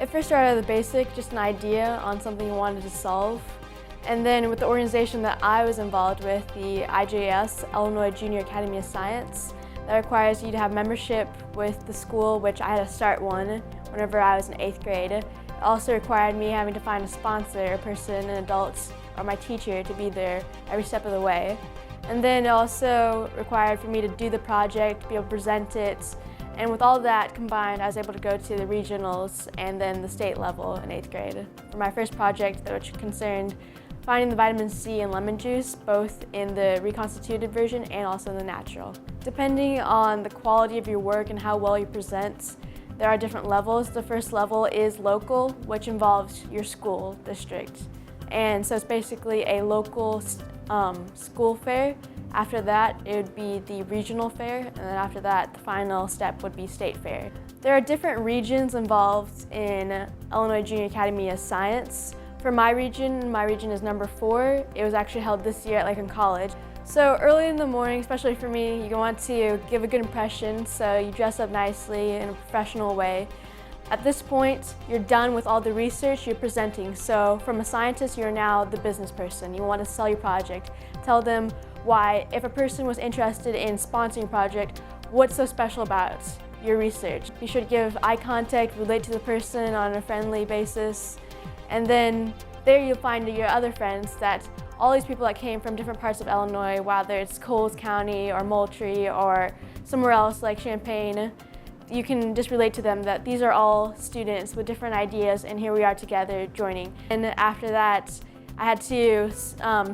It first started at the basic, just an idea on something you wanted to solve. And then with the organization that I was involved with, the IJS, Illinois Junior Academy of Science, that requires you to have membership with the school, which I had to start one whenever I was in 8th grade. It also required me having to find a sponsor, a person, an adult, or my teacher to be there every step of the way. And then it also required for me to do the project, be able to present it, and with all that combined, I was able to go to the regionals and then the state level in 8th grade. For my first project, which concerned finding the vitamin C in lemon juice, both in the reconstituted version and also in the natural. Depending on the quality of your work and how well you present, there are different levels. The first level is local, which involves your school district. And so it's basically a local school fair. After that, it would be the regional fair, and then after that, the final step would be state fair. There are different regions involved in Illinois Junior Academy of Science. For my region is number 4. It was actually held this year at Lakeland College. So early in the morning, especially for me, you want to give a good impression, so you dress up nicely in a professional way. At this point, you're done with all the research you're presenting. So from a scientist, you're now the business person. You want to sell your project. Tell them why, if a person was interested in sponsoring a project, what's so special about your research. Be sure to give eye contact, relate to the person on a friendly basis, and then there you'll find your other friends that all these people that came from different parts of Illinois, whether it's Coles County or Moultrie or somewhere else like Champaign, you can just relate to them that these are all students with different ideas, and here we are together joining. And after that, I had to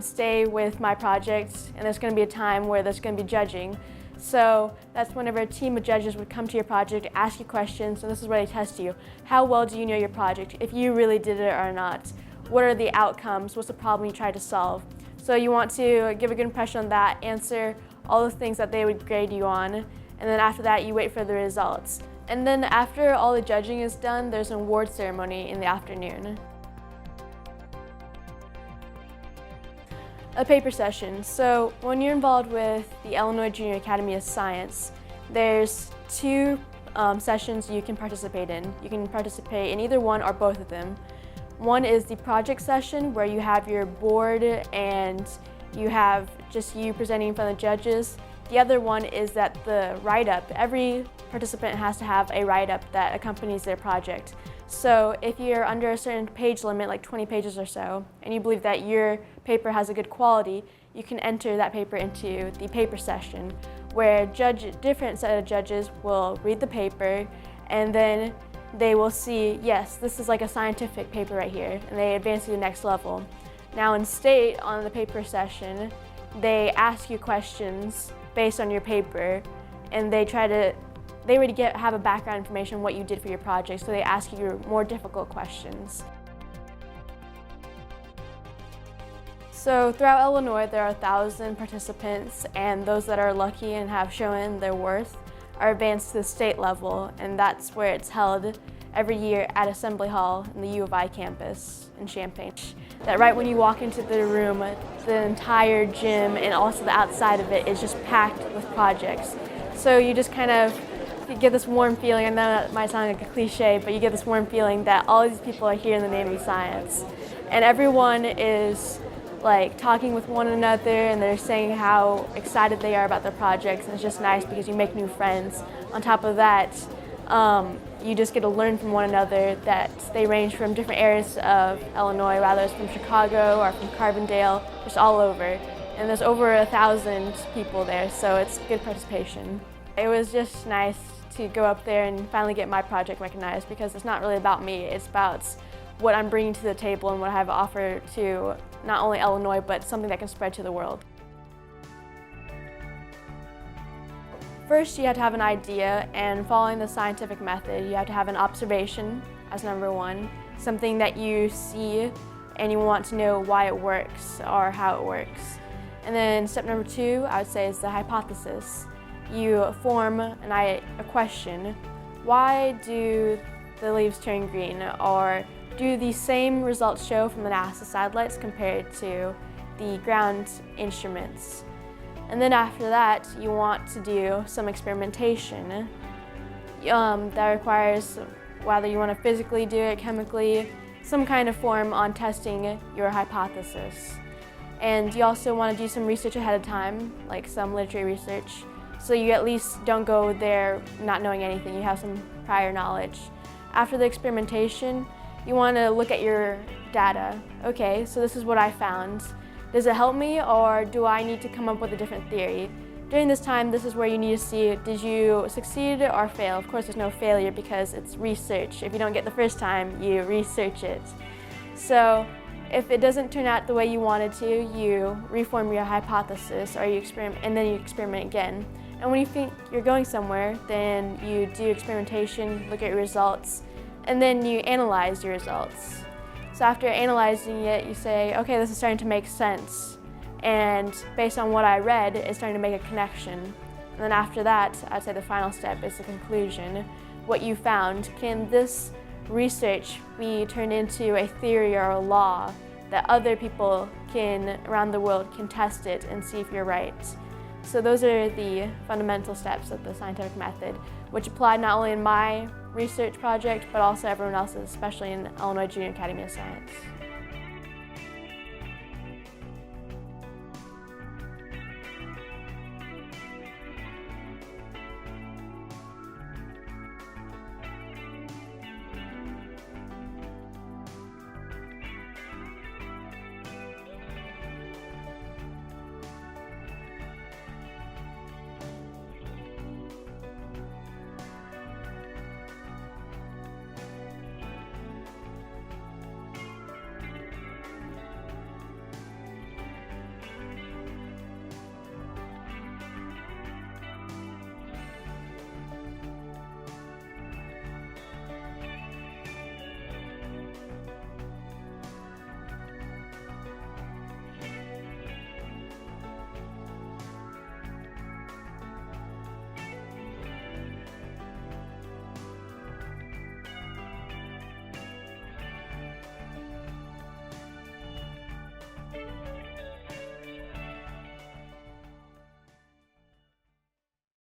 stay with my project, and there's going to be a time where there's going to be judging. So that's whenever a team of judges would come to your project, ask you questions, and this is where they test you. How well do you know your project, if you really did it or not? What are the outcomes? What's the problem you tried to solve? So you want to give a good impression on that, answer all the things that they would grade you on, and then after that you wait for the results. And then after all the judging is done, there's an award ceremony in the afternoon. A paper session. So when you're involved with the Illinois Junior Academy of Science, there's 2 sessions you can participate in. You can participate in either one or both of them. One is the project session, where you have your board and you have just you presenting in front of the judges. The other one is that the write-up. Every participant has to have a write-up that accompanies their project. So if you're under a certain page limit, like 20 pages or so, and you believe that your paper has a good quality, you can enter that paper into the paper session, where different set of judges will read the paper, and then they will see, yes, this is like a scientific paper right here, and they advance to the next level. Now in state, on the paper session, they ask you questions based on your paper, and they already have a background information on what you did for your project, so they ask you more difficult questions. So throughout Illinois, there are 1,000 participants, and those that are lucky and have shown their worth are advanced to the state level, and that's where it's held every year at Assembly Hall in the U of I campus in Champaign. That right when you walk into the room, the entire gym and also the outside of it is just packed with projects. So you just kind of get this warm feeling. I know that might sound like a cliche, but you get this warm feeling that all these people are here in the name of science. And everyone is like talking with one another, and they're saying how excited they are about their projects, and it's just nice because you make new friends. On top of that, you just get to learn from one another, that they range from different areas of Illinois, whether it's from Chicago or from Carbondale, just all over. And there's over 1,000 people there, so it's good participation. It was just nice to go up there and finally get my project recognized, because it's not really about me, it's about what I'm bringing to the table and what I have to offer to not only Illinois, but something that can spread to the world. First, you have to have an idea, and following the scientific method, you have to have an observation as number 1, something that you see and you want to know why it works or how it works. And then step number 2, I would say, is the hypothesis. You form a question. Why do the leaves turn green? Or do the same results show from the NASA satellites compared to the ground instruments? And then after that, you want to do some experimentation that requires whether you want to physically do it, chemically, some kind of form on testing your hypothesis. And you also want to do some research ahead of time, like some literature research, so you at least don't go there not knowing anything, you have some prior knowledge. After the experimentation, you want to look at your data. Okay, so this is what I found. Does it help me, or do I need to come up with a different theory? During this time, this is where you need to see, did you succeed or fail? Of course, there's no failure because it's research. If you don't get the first time, you research it. So if it doesn't turn out the way you wanted to, you reform your hypothesis, or you experiment, and then you experiment again. And when you think you're going somewhere, then you do experimentation, look at your results, and then you analyze your results. So after analyzing it, you say, okay, this is starting to make sense. And based on what I read, it's starting to make a connection. And then after that, I'd say the final step is the conclusion. What you found, can this research be turned into a theory or a law that other people around the world can test it and see if you're right? So those are the fundamental steps of the scientific method, which apply not only in my research project, but also everyone else's, especially in Illinois Junior Academy of Science.